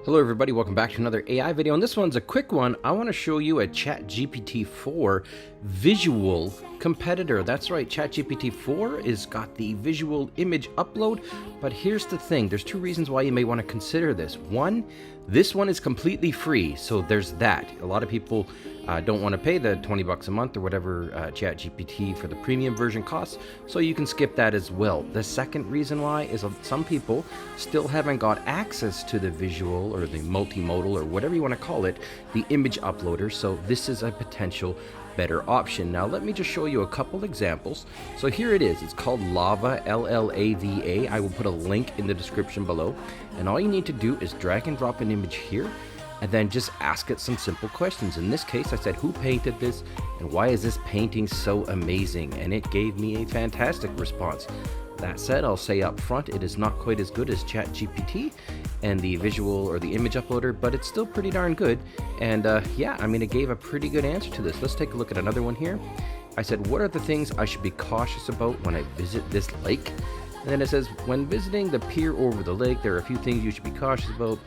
Hello everybody, welcome back to another AI video, and this one's a quick one. I want to show you a ChatGPT4 visual competitor. That's right, ChatGPT4 is got the visual image upload, but here's the thing. There's two reasons why you may want to consider this. One, this one is completely free, so there's that. A lot of people don't want to pay the 20 bucks a month or whatever ChatGPT for the premium version costs, so you can skip that as well. The second reason why is some people still haven't got access to the visual or the multimodal or whatever you want to call it, the image uploader, so this is a potential better option. Now let me just show you a couple examples. So here it is. It's called Lava, L-L-A-V-A. I will put a link in the description below, and all you need to do is drag and drop an image here and then just ask it some simple questions. In this case, I said, who painted this and why is this painting so amazing? And it gave me a fantastic response. That said, I'll say up front, it is not quite as good as ChatGPT and the visual or the image uploader, but it's still pretty darn good. And yeah, I mean, it gave a pretty good answer to this. Let's take a look at another one here. I said, what are the things I should be cautious about when I visit this lake? And then it says, when visiting the pier over the lake, there are a few things you should be cautious about.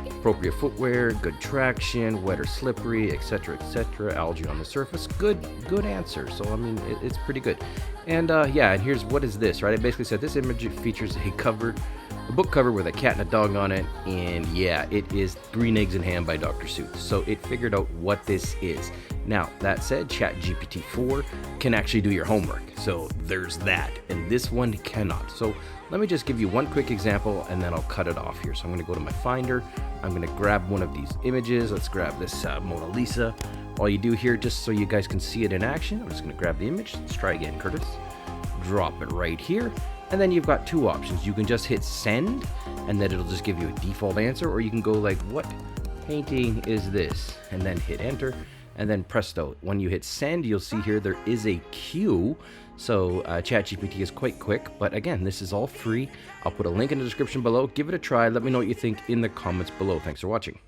Appropriate footwear, good traction, wet or slippery, etc., etc., algae on the surface. Good answer. So I mean, it's pretty good. And yeah, and here's what is this, right? I basically said this image features a book cover with a cat and a dog on it, and yeah, it is Green Eggs and Ham by Dr. Seuss. So it figured out what this is. Now, that said, ChatGPT4 can actually do your homework. So there's that, and this one cannot. So let me just give you one quick example, and then I'll cut it off here. So I'm gonna go to my Finder. I'm gonna grab one of these images. Let's grab this Mona Lisa. All you do here, just so you guys can see it in action, I'm just gonna grab the image. Let's try again, Curtis. Drop it right here. And then you've got two options. You can just hit send, and then it'll just give you a default answer, or you can go like, what painting is this? And then hit enter, and then presto. When you hit send, you'll see here there is a queue. So ChatGPT is quite quick, but again, this is all free. I'll put a link in the description below. Give it a try. Let me know what you think in the comments below. Thanks for watching.